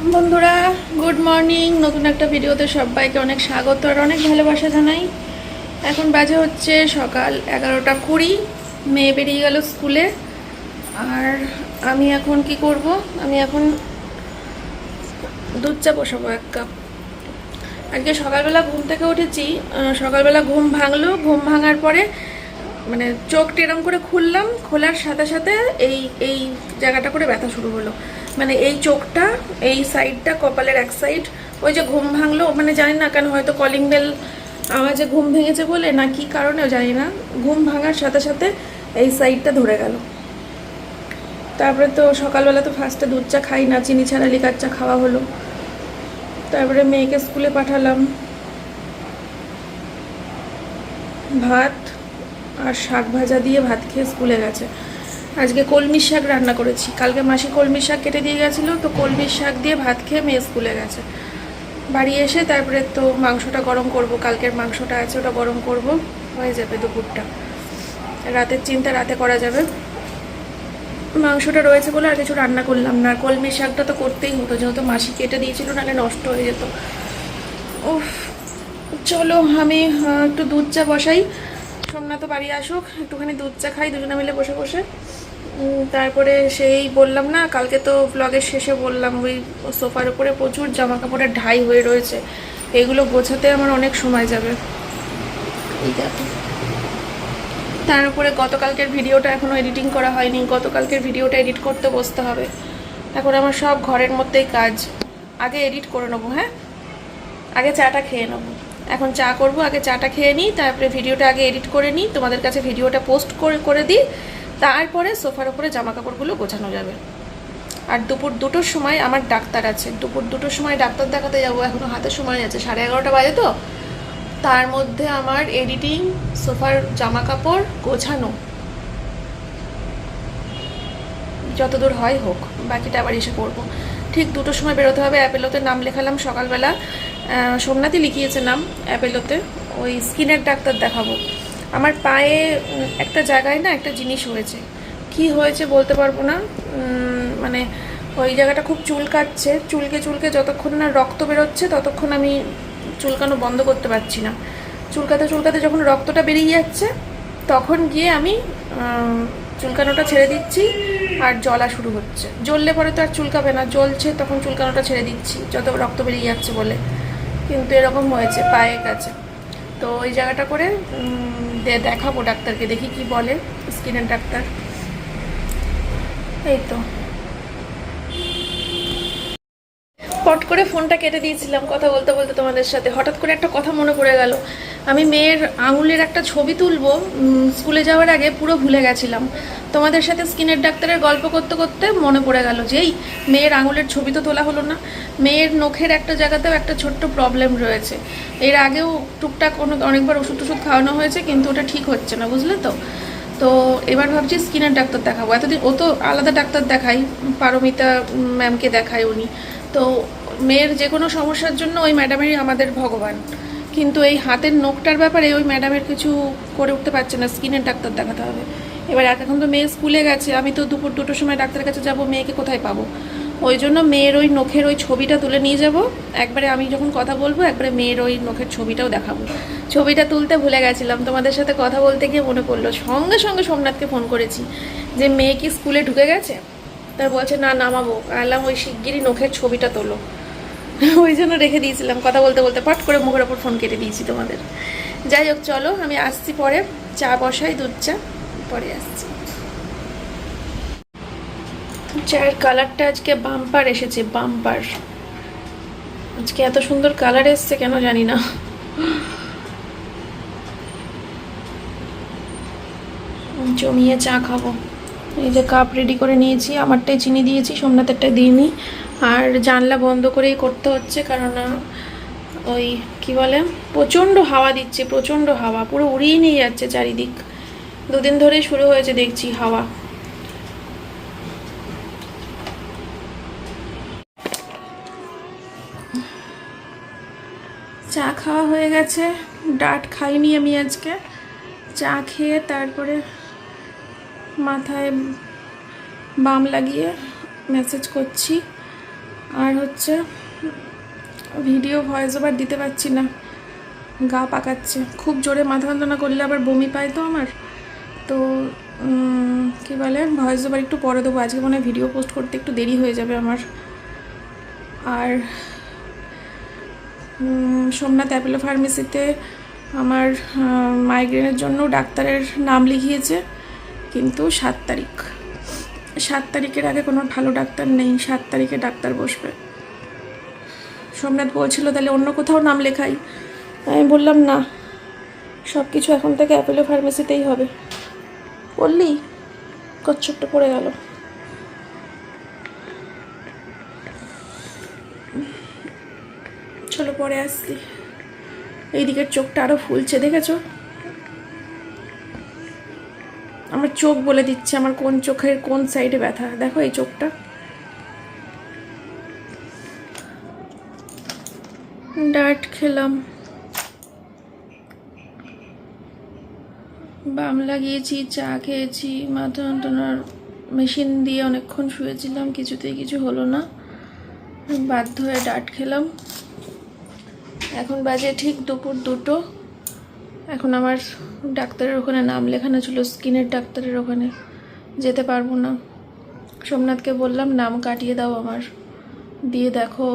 বন্ধুরা, good morning. নতুন একটা ভিডিওতে সবাইকে অনেক স্বাগত আর অনেক ভালোবাসা জানাই। এখন বাজে হচ্ছে সকাল 11:20। মেয়ে বেরিয়ে গেল স্কুলে। আর আমি এখন কি করব, আমি এখন দুধ চা বসাবো 1 কাপ। আজকে সকালবেলা ঘুম থেকে উঠেছি, সকালবেলা ঘুম ভাঙলো। ঘুম ভাঙার পরে মানে চোখটা এরম করে খুললাম, খোলার সাথে সাথে এই এই জায়গাটা করে ব্যথা শুরু হলো। মানে এই চোখটা, এই সাইডটা, কপালের এক সাইড। ওই যে ঘুম ভাঙলো, মানে জানি না কেন, হয়তো কলিং বেল আওয়াজে ঘুম ভেঙেছে বলে না কি কারণেও জানি না, ঘুম ভাঙার সাথে সাথে এই সাইডটা ধরে গেল। তারপরে তো সকালবেলা তো ফার্স্টে দুধ চা খাই না, চিনি ছাড়া লিকার চা খাওয়া হলো। তারপরে মেয়েকে স্কুলে পাঠালাম। ভাত আর শাক ভাজা দিয়ে ভাত খেয়ে স্কুলে গেছে। আজকে কলমির শাক রান্না করেছি, কালকে মাসি কলমির শাক কেটে দিয়ে গেছিলো, তো কলমির শাক দিয়ে ভাত খেয়ে মেয়ে স্কুলে গেছে। বাড়ি এসে তারপরে তো মাংসটা গরম করব, কালকের মাংসটা আছে ওটা গরম করব, হয়ে যাবে দুপুরটা। রাতের চিন্তা রাতে করা যাবে। মাংসটা রয়েছে বলে আর কিছু রান্না করলাম না। কলমির শাকটা তো করতেই হতো, যেহেতু মাসি কেটে দিয়েছিল, নাহলে নষ্ট হয়ে যেত। উফ, চলো আমি একটু দুধ চা বসাই। সোমনাথ তো বাড়ি আসুক, একটুখানি দুধ চা খাই দুজনে মিলে বসে বসে। তারপরে সেই বললাম না, কালকে তো ব্লগের শেষে বললাম, ওই সোফার উপরে প্রচুর জামা কাপড়ের ঢাই হয়ে রয়েছে, এগুলো গোছাতে আমার অনেক সময় যাবে। এই দেখো, তার উপরে গতকালকের ভিডিওটা এখনও এডিটিং করা হয়নি, গতকালকের ভিডিওটা এডিট করতে বসতে হবে। এখন আমার সব ঘরের মধ্যেই কাজ, আগে এডিট করে নেবো। হ্যাঁ, আগে চাটা খেয়ে নেবো। এখন চা করব, আগে চাটা খেয়ে নিই, তারপরে ভিডিওটা আগে এডিট করে নিই, তোমাদের কাছে ভিডিওটা পোস্ট করে দিই। তারপরে সোফার উপরে জামা কাপড়গুলো গোছানো যাবে। আর দুপুর 2টোর সময় আমার ডাক্তার আছে, দুপুর 2টোর সময় ডাক্তার দেখাতে যাবো। এখনও হাতে সময় আছে, 11:30 বাজে তো। তার মধ্যে আমার এডিটিং, সোফার জামা কাপড় গোছানো, যতদূর হয় হোক, বাকিটা আবার এসে করবো। ঠিক 2টোর সময় বেরোতে হবে। অ্যাপেলোতে নাম লেখালাম সকালবেলা, সোমনাথই লিখিয়েছে নাম অ্যাপেলোতে। ওই স্কিনের ডাক্তার দেখাবো। আমার পায়ে একটা জায়গায় না একটা জিনিস হয়েছে, কি হয়েছে বলতে পারবো না। মানে ওই জায়গাটা খুব চুলকাচ্ছে, চুলকে চুলকে যতক্ষণ না রক্ত বেরোচ্ছে ততক্ষণ আমি চুলকানো বন্ধ করতে পারছি না। চুলকাতে চুলকাতে যখন রক্তটা বেরিয়ে যাচ্ছে তখন গিয়ে আমি চুলকানোটা ছেড়ে দিচ্ছি, আর জ্বলা শুরু হচ্ছে। জ্বললে পরে তো আর চুলকাবে না, জ্বলছে তখন চুলকানোটা ছেড়ে দিচ্ছি যত রক্ত বেরিয়ে যাচ্ছে বলে। কিন্তু এরকম হয়েছে পায়ের কাছে। তো ওই জায়গাটা করে দেখাবো ডাক্তারকে, দেখি কি বলে স্কিনের ডাক্তার। এই তো, পট করে ফোনটা কেটে দিয়েছিলাম কথা বলতে বলতে তোমাদের সাথে। হঠাৎ করে একটা কথা মনে পড়ে গেল, আমি মেয়ের আঙুলের একটা ছবি তুলবো স্কুলে যাওয়ার আগে, পুরো ভুলে গেছিলাম। তোমাদের সাথে স্কিনের ডাক্তারের গল্প করতে করতে মনে পড়ে গেল যেই মেয়ের আঙুলের ছবি তো তোলা হলো না। মেয়ের নখের একটা জায়গাতেও একটা ছোট্ট প্রবলেম রয়েছে। এর আগেও টুকটাক অনেকবার ওষুধ টষুধ খাওয়ানো হয়েছে, কিন্তু ওটা ঠিক হচ্ছে না, বুঝলে তো। তো এবার ভাবছি স্কিনের ডাক্তার দেখাবো। এতদিন ও তো আলাদা ডাক্তার দেখাই, পারমিতা ম্যামকে দেখায় উনি। তো মেয়ের যে কোনো সমস্যার জন্য ওই ম্যাডামেরই আমাদের ভগবান। কিন্তু এই হাতের নখটার ব্যাপারে ওই ম্যাডামের কিছু করে উঠতে পারছে না, স্কিনের ডাক্তার দেখাতে হবে। এবার এখন তো মেয়ে স্কুলে গেছে, আমি তো দুপুর 2টোর সময় ডাক্তারের কাছে যাব, মেয়েকে কোথায় পাবো? ওই জন্য মেয়ের ওই নখের ওই ছবিটা তুলে নিয়ে যাব একবারে। আমি যখন কথা বলবো একবারে মেয়ের ওই নখের ছবিটাও দেখাবো। ছবিটা তুলতে ভুলে গেছিলাম, তোমাদের সাথে কথা বলতে গিয়ে মনে পড়লো। সঙ্গে সঙ্গে সোমনাথকে ফোন করেছি যে মেয়ে কি স্কুলে ঢুকে গেছে। তার বলছে না, নামাবো। আলাম ওই শিগগিরই নখের ছবিটা তোলো। ওই জন্য রেখে দিয়েছিলাম, কথা বলতে বলতে পট করে মুখের ওপর ফোন কেটে দিয়েছি তোমাদের। যাই হোক, চলো আমি আসছি পরে, চা বসাই, দুধ চা পরে আসছি। চায়ের কালারটা আজকে বাম্পার এসেছে, বাম্পার। আজকে এত সুন্দর কালার এসছে কেন জানি না। জমিয়ে চা খাবো। এই যে কাপ রেডি করে নিয়েছি, আমারটাই চিনি দিয়েছি, সোমনাথেরটাই দিইনি। আর জানলা বন্ধ করেই করতে হচ্ছে, কারণ ওই কি বলে, প্রচণ্ড হাওয়া দিচ্ছে, প্রচণ্ড হাওয়া, পুরো উড়িয়ে নিয়ে যাচ্ছে চারিদিক। 2 দিন ধরেই শুরু হয়েছে দেখছি হাওয়া। চা খাওয়া হয়ে গেছে, ডাট খাইনি আমি আজকে। চা খেয়ে তারপরে মাথায় বাম লাগিয়ে মেসেজ করছি। আর হচ্ছে ভিডিও ভয়েস ওভার দিতে পারছি না, গা পাকাচ্ছে, খুব জোরে মাথা যন্ত্রণা করলে আবার বমি পায় তো আমার, তো কী বলে ভয়েস ওভার একটু পরে দেবো। আজকে মনে হয় ভিডিও পোস্ট করতে একটু দেরি হয়ে যাবে আমার। আর সোমনাথ অ্যাপোলো ফার্মেসিতে আমার মাইগ্রেনের জন্য ডাক্তারের নাম লিখিয়েছে, কিন্তু 7 তারিখের আগে কোনো ভালো ডাক্তার নেই। 7 তারিখে ডাক্তার বসবে। সোমনাথ বলছিল তাহলে অন্য কোথাও নাম লেখাই, আমি বললাম না, সব কিছু এখন থেকে অ্যাপোলো ফার্মেসিতেই হবে। বললি কচ্ছপটা পড়ে গেল। চলো পরে আসছি। এই দিকের চোখটা আরো ফুলছে, দেখেছো? আমার চোখ বলে দিচ্ছে আমার কোন চোখের কোন সাইডে ব্যথা। দেখো এই চোখটা। ডার্ট খেলাম, বাম লাগিয়েছি, চা খেয়েছি, মাথা যন্ত্রণার মেশিন দিয়ে অনেকক্ষণ শুয়েছিলাম, কিছুতেই কিছু হলো না, বাধ্য হয়ে ডার্ট খেলাম। এখন বাজে ঠিক দুপুর 2টো। এখন আমার ডাক্তারের ওখানে নাম লেখানো ছিল, স্কিনের ডাক্তারের ওখানে যেতে পারবো না। সোমনাথকে বললাম নাম কাটিয়ে দাও আমার, দিয়ে দেখো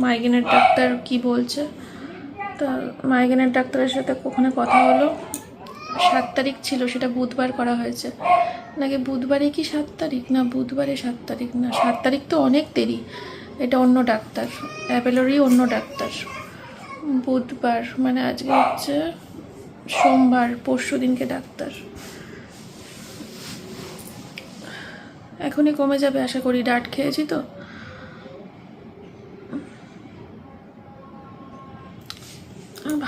মাইগ্রেনের ডাক্তার কি বলছে। তা মাইগ্রেনের ডাক্তারের সাথে ওখানে কথা হলো। 7 তারিখ ছিল, সেটা বুধবার করা হয়েছে নাকি, বুধবারে কি 7 তারিখ না, বুধবারে 7 তারিখ না, 7 তারিখ তো অনেক দেরি। এটা অন্য ডাক্তার, অ্যাপেলোরই অন্য ডাক্তার। বুধবার মানে আজকে হচ্ছে সোমবার, পরশু দিনকে ডাক্তার। এখনই কমে যাবে আশা করি, ডার্ট খেয়েছি তো।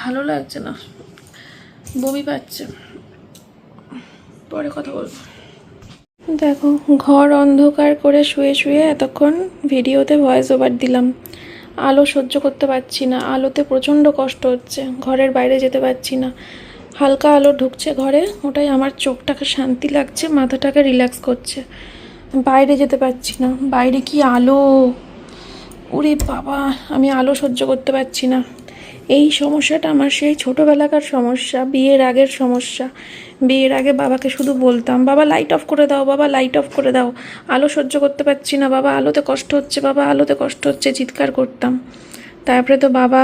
ভালো লাগছে না, বমি পাচ্ছে। পরে কথা বলবো। দেখো ঘর অন্ধকার করে শুয়ে শুয়ে এতক্ষণ ভিডিওতে ভয়েস ওভার দিলাম। আলো সহ্য করতে পারছি না, আলোতে প্রচণ্ড কষ্ট হচ্ছে, ঘরের বাইরে যেতে পারছি না। হালকা আলো ঢুকছে ঘরে, ওটাই আমার চোখটাকে শান্তি লাগছে, মাথাটাকে রিল্যাক্স করছে। বাইরে যেতে পারছি না, বাইরে কি আলো, ওরে বাবা, আমি আলো সহ্য করতে পারছি না। এই সমস্যাটা আমার সেই ছোটোবেলাকার সমস্যা, বিয়ের আগের সমস্যা। বিয়ের আগে বাবাকে শুধু বলতাম, বাবা লাইট অফ করে দাও, বাবা লাইট অফ করে দাও, আলো সহ্য করতে পারছি না, বাবা আলোতে কষ্ট হচ্ছে, বাবা আলোতে কষ্ট হচ্ছে, চিৎকার করতাম। তারপরে তো বাবা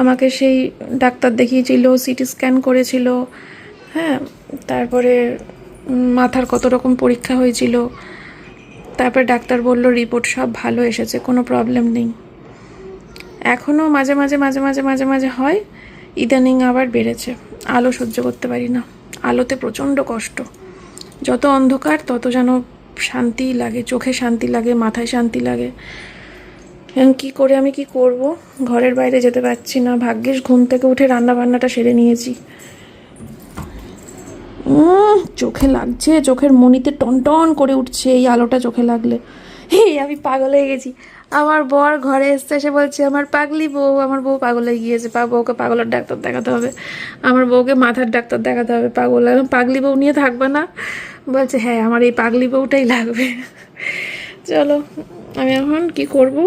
আমাকে সেই ডাক্তার দেখিয়েছিল, সিটি স্ক্যান করেছিল, হ্যাঁ, তারপরে মাথার কত রকম পরীক্ষা হয়েছিল। তারপরে ডাক্তার বলল রিপোর্ট সব ভালো এসেছে, কোনো প্রবলেম নেই। এখনও মাঝে মাঝে মাঝে মাঝে মাঝে মাঝে হয়, ইদানিং আবার বেড়েছে। আলো সহ্য করতে পারি না, আলোতে প্রচণ্ড কষ্ট। যত অন্ধকার তত যেন শান্তি লাগে, চোখে শান্তি লাগে, মাথায় শান্তি লাগে। কী করে আমি কি করব, ঘরের বাইরে যেতে পারছি না। ভাগ্যিস ঘুম থেকে উঠে রান্না বান্নাটা সেরে নিয়েছি। চোখে লাগছে, চোখের মনিতে টনটন করে উঠছে এই আলোটা চোখে লাগলে। আমি পাগল হয়ে গেছি। আমার বর ঘরে এসছে, এসে বলছে আমার পাগলি বউ, আমার বউ পাগল হয়ে গিয়েছে, বউকে পাগলের ডাক্তার দেখাতে হবে, আমার বউকে মাথার ডাক্তার দেখাতে হবে। পাগল, পাগলি বউ নিয়ে থাকবে না, বলছে হ্যাঁ আমার এই পাগলি বউটাই লাগবে। চলো আমি এখন কি করব।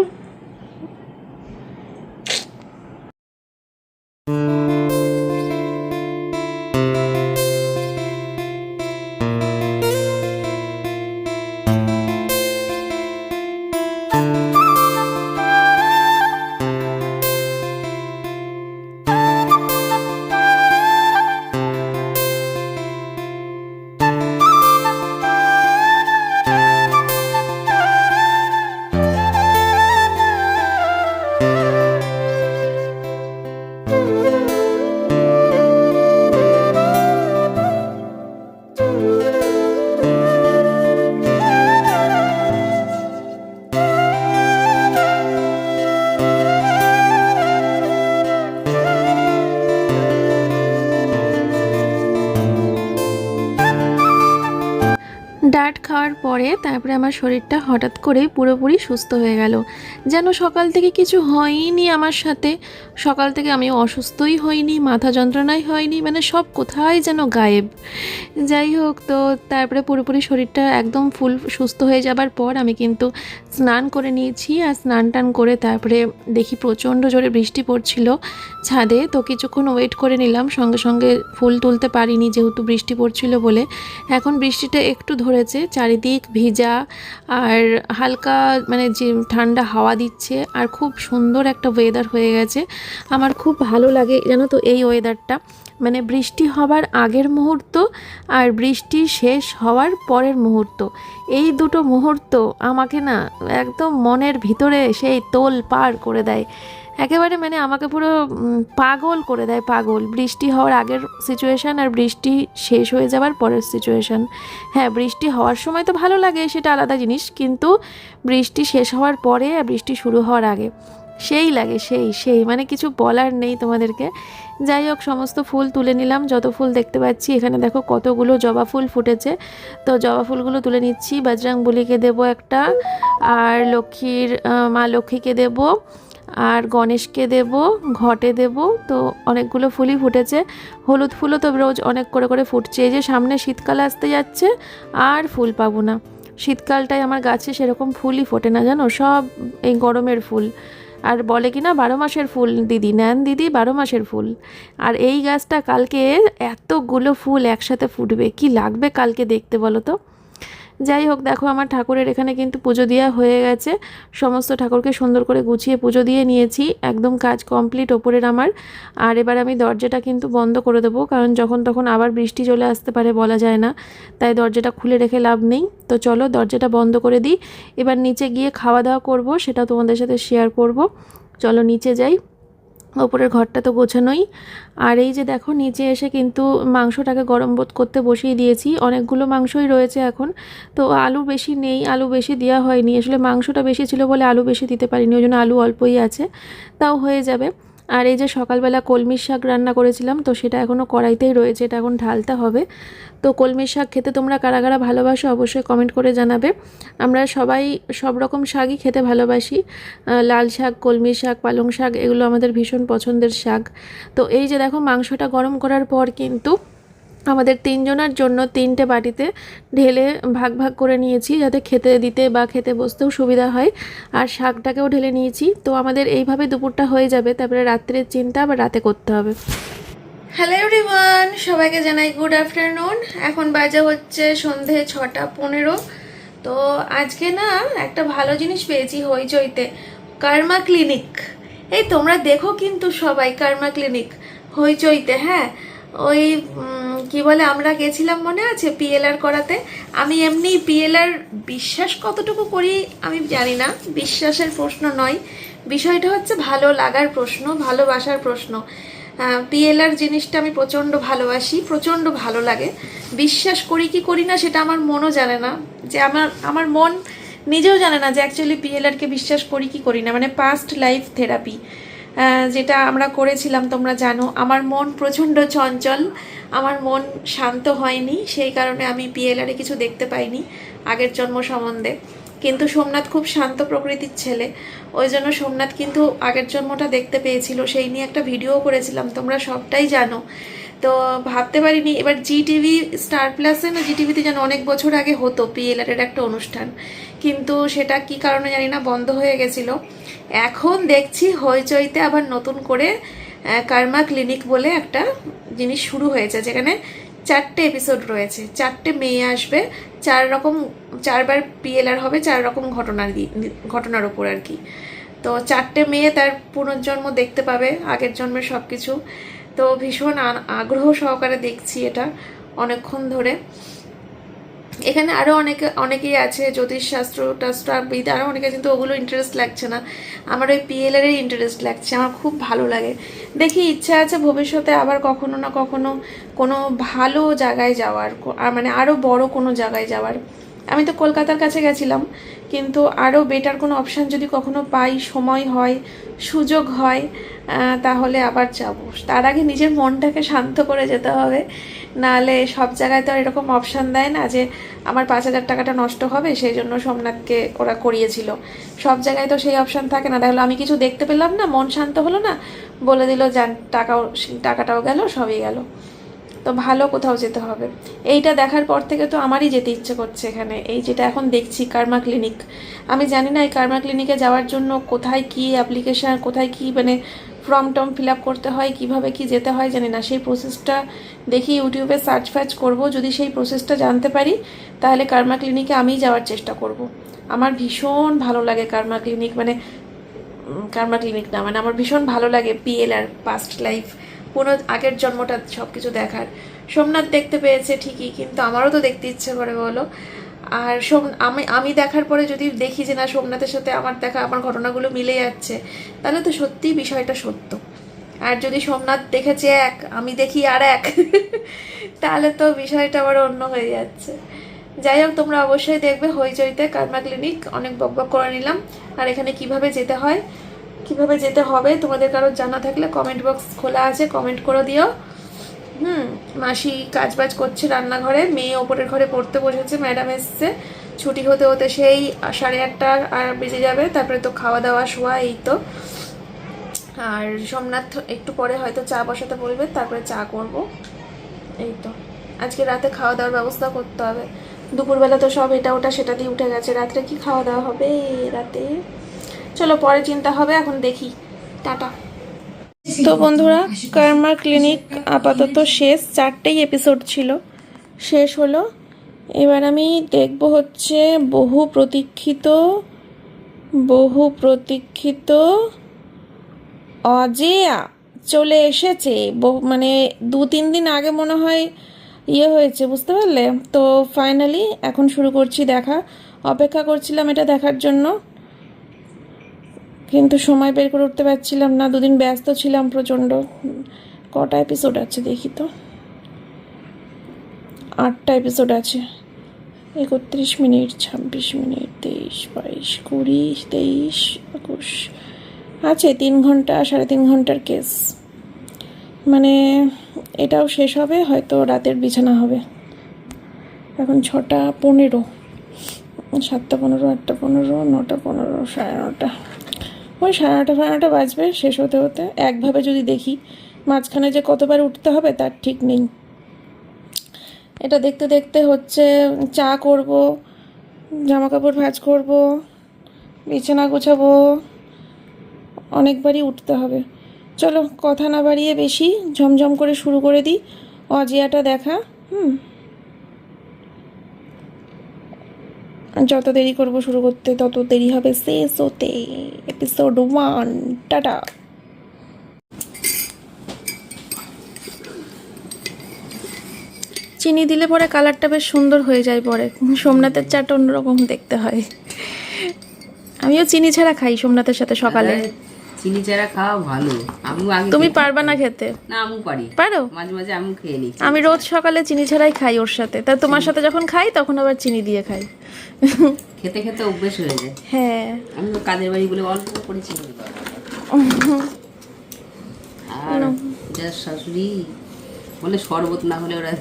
খাওয়ার পরে তারপরে আমার শরীরটা হঠাৎ করেই পুরোপুরি সুস্থ হয়ে গেল। যেন সকাল থেকে কিছু হয়নি আমার সাথে, সকাল থেকে আমি অসুস্থই হইনি, মাথা যন্ত্রণাই হয়নি, মানে সব কোথায় যেন গায়েব। যাই হোক, তো তারপরে পুরোপুরি শরীরটা একদম ফুল সুস্থ হয়ে যাবার পর আমি কিন্তু স্নান করে নিয়েছি। আর স্নান টান করে তারপরে দেখি প্রচণ্ড জোরে বৃষ্টি পড়ছিল ছাদে, তো কিছুক্ষণ ওয়েট করে নিলাম, সঙ্গে সঙ্গে ফুল তুলতে পারিনি যেহেতু বৃষ্টি পড়ছিল বলে। এখন বৃষ্টিটা একটু ধরেছে, চারিদিক ভিজা আর হালকা মানে যে ঠান্ডা হাওয়া দিচ্ছে, আর খুব সুন্দর একটা ওয়েদার হয়ে গেছে। আমার খুব ভালো লাগে জানো তো এই ওয়েদারটা, মানে বৃষ্টি হবার আগের মুহূর্ত আর বৃষ্টি শেষ হওয়ার পরের মুহূর্ত, এই দুটো মুহূর্ত আমাকে না একদম মনের ভিতরে সেই তোল পার করে দেয় একেবারে, মানে আমাকে পুরো পাগল করে দেয়, পাগল। বৃষ্টি হওয়ার আগের সিচুয়েশান আর বৃষ্টি শেষ হয়ে যাওয়ার পরের সিচুয়েশান। হ্যাঁ, বৃষ্টি হওয়ার সময় তো ভালো লাগে, সেটা আলাদা জিনিস, কিন্তু বৃষ্টি শেষ হওয়ার পরে আর বৃষ্টি শুরু হওয়ার আগে সেই লাগে, সেই মানে কিছু বলার নেই তোমাদেরকে। যাই হোক, সমস্ত ফুল তুলে নিলাম, যত ফুল দেখতে পাচ্ছি। এখানে দেখো কতগুলো জবা ফুল ফুটেছে, তো জবা ফুলগুলো তুলে নিচ্ছি। বজরংবলীকে দেবো একটা, আর লক্ষ্মীর মা লক্ষ্মীকে দেব, আর গণেশকে দেব, ঘটে দেব। তো অনেকগুলো ফুলই ফুটেছে। হলুদ ফুলও তো রোজ অনেক করে করে ফুটছে। এই যে সামনে শীতকাল আসতে যাচ্ছে, আর ফুল পাবো না। শীতকালটায় আমার গাছে সেরকম ফুলই ফোটে না জানো, সব এই গরমের ফুল। আর বলে কি না 12 মাসের ফুল দিদি নেন, দিদি 12 মাসের ফুল। আর এই গাছটা কালকে এতগুলো ফুল একসাথে ফুটবে, কি লাগবে কালকে দেখতে বলো তো। যাই হোক, দেখো আমার ঠাকুরের এখানে কিন্তু পুজো দেওয়া হয়ে গেছে। সমস্ত ঠাকুরকে সুন্দর করে গুছিয়ে পুজো দিয়ে নিয়েছি, একদম কাজ কমপ্লিট ওপরের আমার। আর এবার আমি দরজাটা কিন্তু বন্ধ করে দেবো, কারণ যখন তখন আবার বৃষ্টি চলে আসতে পারে, বলা যায় না, তাই দরজাটা খুলে রেখে লাভ নেই। তো চলো দরজাটা বন্ধ করে দিই। এবার নিচে গিয়ে খাওয়া দাওয়া করবো, সেটা তোমাদের সাথে শেয়ার করব। চলো নিচে যাই। ওপরের ঘরটা তো গোছানোই। আর এই যে দেখো নিচে এসে কিন্তু মাংসটাকে গরম বোধ করতে বসিয়ে দিয়েছি। অনেকগুলো মাংসই রয়েছে এখন, তো আলু বেশি নেই, আলু বেশি দেওয়া হয়নি, আসলে মাংসটা বেশি ছিল বলে আলু বেশি দিতে পারিনি, ওই জন্য আলু অল্পই আছে, তাও হয়ে যাবে। আর এই যে সকালবেলা কলমির শাক রান্না করেছিলাম, তো সেটা এখনও কড়াইতেই রয়েছে, এটা এখন ঢালতে হবে। তো কলমির শাক খেতে তোমরা কারা কারা ভালোবাসো অবশ্যই কমেন্ট করে জানাবে। আমরা সবাই সব রকম শাকই খেতে ভালোবাসি, লাল শাক, কলমির শাক, পালং শাক, এগুলো আমাদের ভীষণ পছন্দের শাক। তো এই যে দেখো মাংসটা গরম করার পর কিন্তু আমাদের 3 জনের জন্য 3টে বাটিতে ঢেলে ভাগ ভাগ করে নিয়েছি, যাতে খেতে দিতে বা খেতে বসতেও সুবিধা হয়। আর শাকটাকেও ঢেলে নিয়েছি। তো আমাদের এইভাবে দুপুরটা হয়ে যাবে, তারপরে রাত্রের চিন্তা আবার রাতে করতে হবে। হ্যালো এভরিওয়ান, সবাইকে জানাই গুড আফটারনুন। এখন বাজে হচ্ছে সন্ধে 6:15। তো আজকে না একটা ভালো জিনিস পেয়েছি হইচইতে, কার্মা ক্লিনিক। এই তোমরা দেখো কিন্তু সবাই কার্মা ক্লিনিক হইচইতে। হ্যাঁ, ওই কি বলে, আমরা গেছিলাম মনে আছে পিএলআর করাতে। আমি এমনি পিএলআর বিশ্বাস কতটুকু করি আমি জানি না, বিশ্বাসের প্রশ্ন নয়, বিষয়টা হচ্ছে ভালো লাগার প্রশ্ন, ভালোবাসার প্রশ্ন। পিএলআর জিনিসটা আমি প্রচণ্ড ভালোবাসি, প্রচণ্ড ভালো লাগে। বিশ্বাস করি কি করি না সেটা আমার মনও জানে না, যে আমার মন নিজেও জানে না যে অ্যাকচুয়ালি পিএলআরকে বিশ্বাস করি কি করি না। মানে পাস্ট লাইফ থেরাপি যেটা আমরা করেছিলাম তোমরা জানো, আমার মন প্রচণ্ড চঞ্চল, আমার মন শান্ত হয়নি, সেই কারণে আমি পিএলআরে কিছু দেখতে পাইনি আগের জন্ম সম্বন্ধে। কিন্তু সোমনাথ খুব শান্ত প্রকৃতির ছেলে, ওই জন্য সোমনাথ কিন্তু আগের জন্মটা দেখতে পেয়েছিল, সেই নিয়ে একটা ভিডিও করেছিলাম, তোমরা সবটাই জানো। তো ভাবতে পারিনি এবার জিটিভি স্টার প্লাসে না জিটিভিতে যেন অনেক বছর আগে হতো পিএলআরের একটা অনুষ্ঠান, কিন্তু সেটা কি কারণে জানি না বন্ধ হয়ে গেছিলো। এখন দেখছি হইচইতে আবার নতুন করে কার্মা ক্লিনিক বলে একটা জিনিস শুরু হয়েছে, যেখানে 4টে এপিসোড রয়েছে, 4টে মেয়ে আসবে, 4বার পিএলআর হবে, 4 রকম ঘটনার উপর আর কি। তো 4টে মেয়ে তার পুনর্জন্ম দেখতে পাবে, আগের জন্মের সব কিছু। তো ভীষণ আগ্রহ সহকারে দেখছি এটা অনেকক্ষণ ধরে। এখানে আরও অনেকেই আছে, জ্যোতিষশাস্ত্র টাস্ত্রবিদ আরও অনেকে, কিন্তু ওগুলো ইন্টারেস্ট লাগছে না, আমার ওই পিএলআরের ইন্টারেস্ট লাগছে, আমার খুব ভালো লাগে। দেখি ইচ্ছা আছে ভবিষ্যতে আবার কখনো না কখনো কোনো ভালো জায়গায় যাওয়ার, মানে আরও বড় কোনো জায়গায় যাওয়ার। আমি তো কলকাতার কাছে গেছিলাম, কিন্তু আরও বেটার কোনো অপশান যদি কখনো পাই, সময় হয়, সুযোগ হয়, তাহলে আবার যাব। তার আগে নিজের মনটাকে শান্ত করে যেতে হবে, নাহলে সব জায়গায় তো আর এরকম অপশান দেয় না যে আমার 5,000 টাকাটা নষ্ট হবে, সেই জন্য সোমনাথকে ওরা করিয়েছিল। সব জায়গায় তো সেই অপশান থাকে না। দেখলো আমি কিছু দেখতে পেলাম না, মন শান্ত হলো না, বলে দিল যান, টাকাটাও গেল, সবই গেল। তো ভালো কোথাও যেতে হবে। এইটা দেখার পর থেকে তো আমারই যেতে ইচ্ছে করছে এখানে, এই যেটা এখন দেখছি কার্মা ক্লিনিক। আমি জানি না এই কার্মা ক্লিনিকে যাওয়ার জন্য কোথায় কি অ্যাপ্লিকেশান, কোথায় কি মানে ফর্ম টর্ম ফিল আপ করতে হয়, কিভাবে কি যেতে হয় জানি না। সেই প্রসেসটা দেখি ইউটিউবে সার্চ ফার্চ করব, যদি সেই প্রসেসটা জানতে পারি তাহলে কার্মা ক্লিনিকে আমিই যাওয়ার চেষ্টা করব। আমার ভীষণ ভালো লাগে কার্মা ক্লিনিক, মানে কার্মা ক্লিনিক না, মানে আমার ভীষণ ভালো লাগে পিএলআর, পাস্ট লাইফ, কোনো আগের জন্মটা সব কিছু দেখার। সোমনাথ দেখতে পেয়েছে ঠিকই, কিন্তু আমারও তো দেখতে ইচ্ছে করে বলো। আর আমি দেখার পরে যদি দেখি যে না সোমনাথের সাথে আমার দেখা, আমার ঘটনাগুলো মিলে যাচ্ছে, তাহলে তো সত্যিই বিষয়টা সত্য। আর যদি সোমনাথ দেখেছে এক, আমি দেখি আর এক, তাহলে তো বিষয়টা আবার অন্য হয়ে যাচ্ছে। যাই হোক, তোমরা অবশ্যই দেখবে হইচইতে কার্মা ক্লিনিক। অনেক বকবক করে নিলাম। আর এখানে কিভাবে যেতে হয়, কিভাবে যেতে হবে, তোমাদের কারোর জানা থাকলে কমেন্ট বক্স খোলা আছে, কমেন্ট করে দিও। মাসি কাজবাজ করছে রান্নাঘরে, মেয়ে ওপরের ঘরে পড়তে বসেছে, ম্যাডাম এসছে, ছুটি হতে হতে সেই 8:30 আর বেজে যাবে। তারপরে তো খাওয়া দাওয়া শোয়া, এই তো। আর সোমনাথ একটু পরে হয়তো চা বসাতে বলবে, তারপরে চা করব, এই তো। আজকে রাতে খাওয়া দাওয়ার ব্যবস্থা করতে হবে। দুপুরবেলা তো সব এটা ওটা সেটা দিয়ে উঠে গেছে, রাত্রে কি খাওয়া দাওয়া হবে রাতে, চলো পরে চিন্তা হবে, এখন দেখি। টাটা। তো বন্ধুরা, কার্মা ক্লিনিক আপাতত শেষ, 4টেই এপিসোড ছিল, শেষ হলো। এবার আমি দেখব হচ্ছে বহু প্রতীক্ষিত অজেয়া চলে এসেছে। মানে 2-3 দিন আগে মনে হয় হয়েছে, বুঝতে পারলে তো। ফাইনালি এখন শুরু করছি দেখা। অপেক্ষা করছিলাম এটা দেখার জন্য, কিন্তু সময় বের করে উঠতে পারছিলাম না, 2 দিন ব্যস্ত ছিলাম প্রচণ্ড। কটা এপিসোড আছে দেখি তো, 8টা এপিসোড আছে। 31 মিনিট, 26 মিনিট, 23, 22, 20, 23, 21 আছে। 3 ঘন্টা, 3.5 ঘন্টার কেস। মানে এটাও শেষ হবে, হয়তো রাতের বিছানা হবে। এখন 6:15, 7:15, 8:15, 9:15, 9:30, ওই 9:30 বাজবে শেষ হতে হতে, একভাবে যদি দেখি। মাঝখানে যে কতবার উঠতে হবে তার ঠিক নেই। এটা দেখতে দেখতে হচ্ছে চা করব, জামা কাপড় ভাঁজ করব, বিছানা গোছাবো, অনেকবারই উঠতে হবে। চলো কথা না বাড়িয়ে বেশি ঝমঝম করে শুরু করে দিই অজিয়াটা দেখা। যত দেরি করব শুরু করতে, তত দেরি হবে শেষ হতে। Episode 1, tata. চিনি দিলে পরে কালারটা বেশ সুন্দর হয়ে যায় পরে। সোমনাথের চাটা অন্যরকম দেখতে হয়। আমিও চিনি ছাড়া খাই সোমনাথের সাথে সকালে। চিনি ছাড়া খাওয়া ভালো। তুমি পারবা না খেতে? না, আমি পারি। পারো? মাঝে মাঝে আমি খেয়ে নিই। আমি রোজ সকালে চিনি ছাড়াই খাই ওর সাথে, তা তোমার সাথে যখন খাই তখন আবার চিনি দিয়ে খাই। খেতে খেতে অভ্যেস হয়ে যায়। হ্যাঁ, আমি তো কাজের বাড়ি বলে অল্প করে চিনি দিই। আর যার শাশুড়ি বলে শরবত না হলে ওরা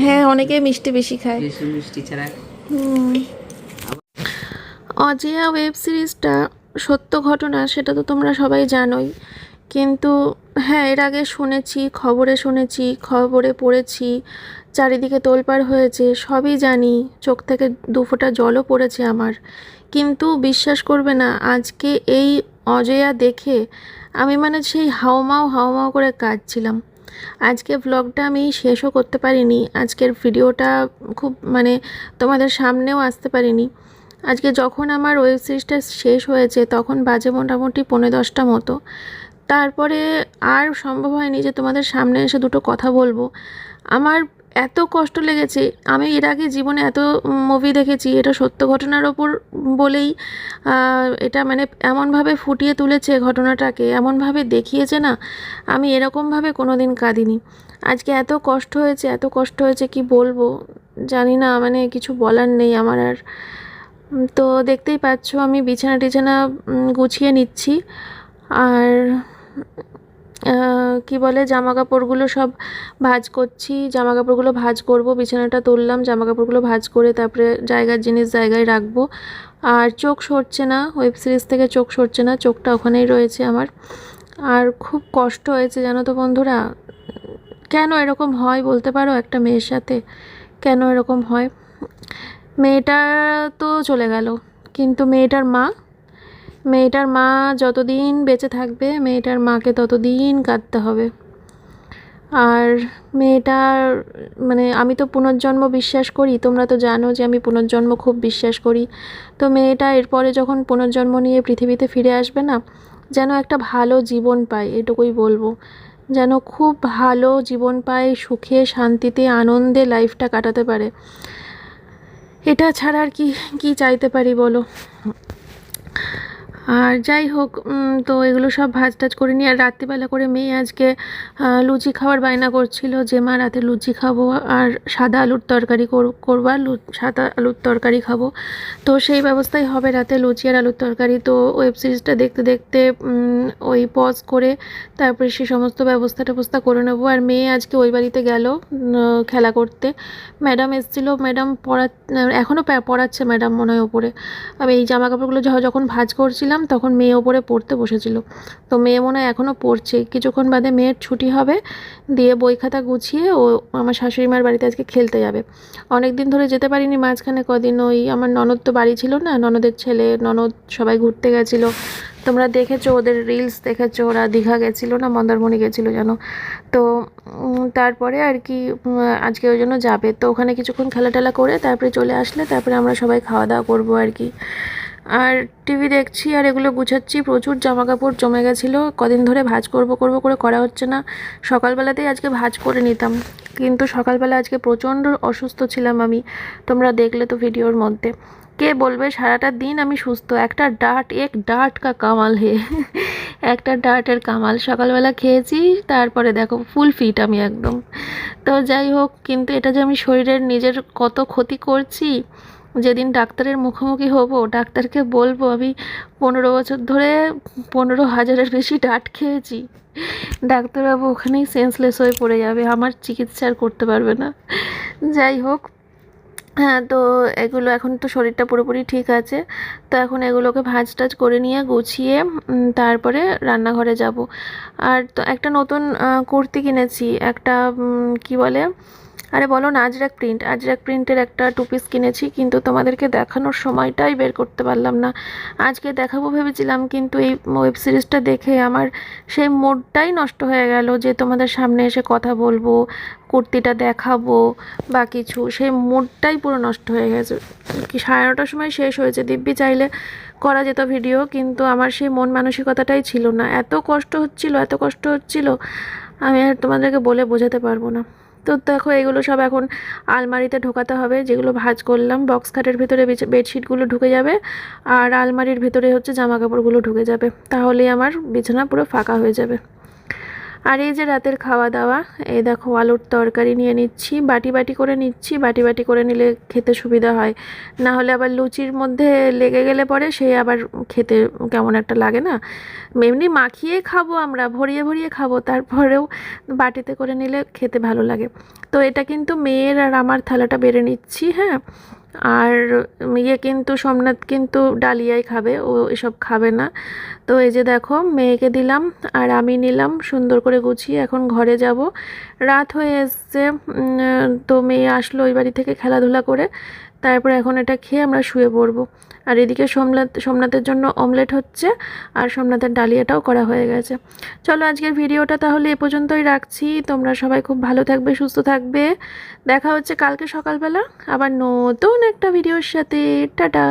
হ্যাঁ, অনেকে মিষ্টি বেশি খায়। বেশি মিষ্টি ছাড়া। অজেয়া ওয়েব সিরিজটা সত্য ঘটনা, সেটা তো তোমরা সবাই জানোই। কিন্তু হ্যাঁ, এর আগে শুনেছি, খবরে পড়েছি, চারিদিকে তোলপাড় হয়েছে, সবই জানি, চোখ থেকে 2 ফোঁটা জলও পড়েছে আমার। কিন্তু বিশ্বাস করবে না, আজকে এই অজেয়া দেখে আমি মানে সেই হাউমাউ করে কাঁদছিলাম। আজকে ব্লগটা আমি শেষও করতে পারিনি, আজকের ভিডিওটা খুব মানে তোমাদের সামনেও আসতে পারিনি। আজকে যখন আমার ওয়েব সিরিজটা শেষ হয়েছে তখন বাজে মোটামুটি 9:30 মতো। তারপরে আর সম্ভব হয়নি যে তোমাদের সামনে এসে 2টো কথা বলবো। আমার এত কষ্ট লেগেছে। আমি এর আগে জীবনে এত মুভি দেখেছি, এটা সত্য ঘটনার ওপর বলেই এটা মানে এমনভাবে ফুটিয়ে তুলেছে ঘটনাটাকে, এমনভাবে দেখিয়েছে না, আমি এরকমভাবে কোনো দিন কাঁদিনি। আজকে এত কষ্ট হয়েছে কি বলবো। জানি না, মানে কিছু বলার নেই আমার আর। তো দেখতেই পাচ্ছ আমি বিছানা টিছানা গুছিয়ে নিচ্ছি। আর কি বলে, জামা কাপড়গুলো সব ভাঁজ করছি, জামা কাপড়গুলো ভাঁজ করব, বিছানাটা তুললাম, জামা কাপড়গুলো ভাঁজ করে তারপরে জায়গার জিনিস জায়গায় রাখবো। আর চোখ সরছে না, ওয়েব সিরিজ থেকে চোখ সরছে না, চোখটা ওখানেই রয়েছে আমার। আর খুব কষ্ট হয়েছে জানো তো বন্ধুরা। কেন এরকম হয় বলতে পারো একটা মেয়ের সাথে? কেন এরকম হয়? মেয়েটা তো চলে গেল, কিন্তু মেয়েটার মা যতদিন বেঁচে থাকবে মেয়েটার মাকে ততদিন কাঁদতে হবে। আর মেয়েটার মানে আমি তো পুনর্জন্ম বিশ্বাস করি, তোমরা তো জানো যে আমি পুনর্জন্ম খুব বিশ্বাস করি। তো মেয়েটা এরপরে যখন পুনর্জন্ম নিয়ে পৃথিবীতে ফিরে আসবে না, যেন একটা ভালো জীবন পায়, এটুকুই বলবো। যেন খুব ভালো জীবন পায়, সুখে শান্তিতে আনন্দে লাইফটা কাটাতে পারে। এটা ছাড়া আর কি চাইতে পারি বলো? আর যাই হোক, তো এগুলো সব ভাজ টাজ করে নিয়ে, আর রাত্রিবেলা করে মেয়ে আজকে লুচি খাওয়ার বায়না করছিল যে মা রাতে লুচি খাবো আর সাদা আলুর তরকারি করবা, সাদা আলুর তরকারি খাবো। তো সেই ব্যবস্থাই হবে রাতে, লুচি আর আলুর তরকারি। তো ওয়েব সিরিজটা দেখতে দেখতে ওই পজ করে তারপরে সে সমস্ত ব্যবস্থা করে নেবো। আর মেয়ে আজকে ওই বাড়িতে গেল খেলা করতে। ম্যাডাম এসেছিলো, ম্যাডাম এখনও পড়াচ্ছে ম্যাডাম মনে হয় ওপরে। আমি এই জামা কাপড়গুলো যখন ভাঁজ করছিলাম তখন মেয়ে ওপরে পড়তে বসেছিল। তো মেয়ে মনে হয় এখনও পড়ছে, কিছুক্ষণ বাদে মেয়ের ছুটি হবে, দিয়ে বই খাতা গুছিয়ে ও আমার শাশুড়ি মার বাড়িতে আজকে খেলতে যাবে। অনেক দিন ধরে যেতে পারিনি, মাঝখানে কদিন ওই আমার ননদ তো বাড়ি ছিল না, ননদের ছেলে ননদ সবাই ঘুরতে গেছিলো। তোমরা দেখেছো ওদের রিলস দেখেছো, ওরা দীঘা গেছিলো না মন্দারমণি গেছিলো যেন। তো তারপরে আর কি আজকে ওই জন্য যাবে। তো ওখানে কিছুক্ষণ খেলা টেলা করে তারপরে চলে আসলে তারপরে আমরা সবাই খাওয়া দাওয়া করবো আর কি। আর টিভি দেখছি আর এগুলো গুছাচ্ছি। প্রচুর জামা কাপড় জমে গেছিলো, কদিন ধরে ভাঁজ করব করে করা হচ্ছে না। সকালবেলাতেই আজকে ভাঁজ করে নিতাম, কিন্তু সকালবেলা আজকে প্রচণ্ড অসুস্থ ছিলাম আমি, তোমরা দেখলে তো ভিডিওর মধ্যে। কে বলবে সারাটা দিন আমি সুস্থ, একটা ডাঁট কা কামাল হে একটা ডাঁটের কামাল। সকালবেলা খেয়েছি, তারপরে দেখো ফুল ফিট আমি একদম। তো যাই হোক, কিন্তু এটা যে আমি শরীরের নিজের কত ক্ষতি করছি। যেদিন ডাক্তারের মুখোমুখি হব, ডাক্তারকে বলবো আমি 15 বছর ধরে 15,000-এর বেশি ডাঁট খেয়েছি। ডাক্তারবাবু ওখানেই সেন্সলেস হয়ে পড়ে যাবে, আমার চিকিৎসা আর করতে পারবে না। যাই হোক, হ্যাঁ, তো এগুলো এখন তো শরীরটা পুরোপুরি ঠিক আছে। তো এখন এগুলোকে ভাঁজ টাজ করে নিয়ে গুছিয়ে তারপরে রান্নাঘরে যাব। আর তো একটা নতুন কুর্তি কিনেছি, একটা কি বলে, আরে বলো না, আজরাক প্রিন্টের একটা 2 পিস কিনেছি, কিন্তু তোমাদেরকে দেখানোর সময়টাই বের করতে পারলাম না। আজকে দেখাবো ভেবেছিলাম, কিন্তু এই ওয়েব সিরিজটা দেখে আমার সেই মুডটাই নষ্ট হয়ে গেল যে তোমাদের সামনে এসে কথা বলবো, কুর্তিটা দেখাবো বা কিছু, সেই মুডটাই পুরো নষ্ট হয়ে গেছে। কি 9:30টার সময় শেষ হয়েছে, দিব্যি চাইলে করা যেত ভিডিও, কিন্তু আমার সেই মন মানসিকতাটাই ছিল না। এত কষ্ট হচ্ছিল আমি আর তোমাদেরকে বলে বোঝাতে পারবো না। তো দেখো এগুলো সব এখন আলমারিতে ঢোকাতে হবে, যেগুলো ভাঁজ করলাম। বক্স খাটের ভিতরে বেডশিটগুলো ঢুকে যাবে, আর আলমারির ভিতরে হচ্ছে জামা কাপড়গুলো ঢুকে যাবে, তাহলেই আমার বিছানা পুরো ফাঁকা হয়ে যাবে। আর এই যে রাতের খাওয়া দাওয়া, এই দেখো আলুর তরকারি নিয়ে নিচ্ছি, বাটি করে নিচ্ছি। বাটি করে নিলে খেতে সুবিধা হয়, না হলে আবার লুচির মধ্যে লেগে গেলে পরে সে আবার খেতে কেমন একটা লাগে না। এমনি মাখিয়ে খাবো, আমরা ভরিয়ে খাবো, তারপরেও বাটিতে করে নিলে খেতে ভালো লাগে। তো এটা কিন্তু মেয়ের আর আমার থালাটা বেড়ে নিচ্ছি, হ্যাঁ। আর কিন্তু সোমনাথ কিন্তু ডালিয়াই খাবে, ও এসব খাবে না। তো এই যে দেখো মেয়েকে দিলাম আর আমি নিলাম সুন্দর করে গুছিয়ে, এখন ঘরে যাব। রাত হয়ে এসছে, তো মেয়ে আসলো ওই বাড়ি থেকে খেলাধুলা করে, তারপর এখন এটা খেয়ে আমরা শুয়ে পড়বো। আর এদিকে সোমনাথের জন্য অমলেট হচ্ছে, আর সোমনাথের ডালিয়াটাও করা হয়ে গেছে। চলো আজকের ভিডিওটা তাহলে এ পর্যন্তই রাখছি। তোমরা সবাই খুব ভালো থাকবে, সুস্থ থাকবে। দেখা হচ্ছে কালকে সকালবেলা আবার নতুন একটা ভিডিওর সাথে। টাটা।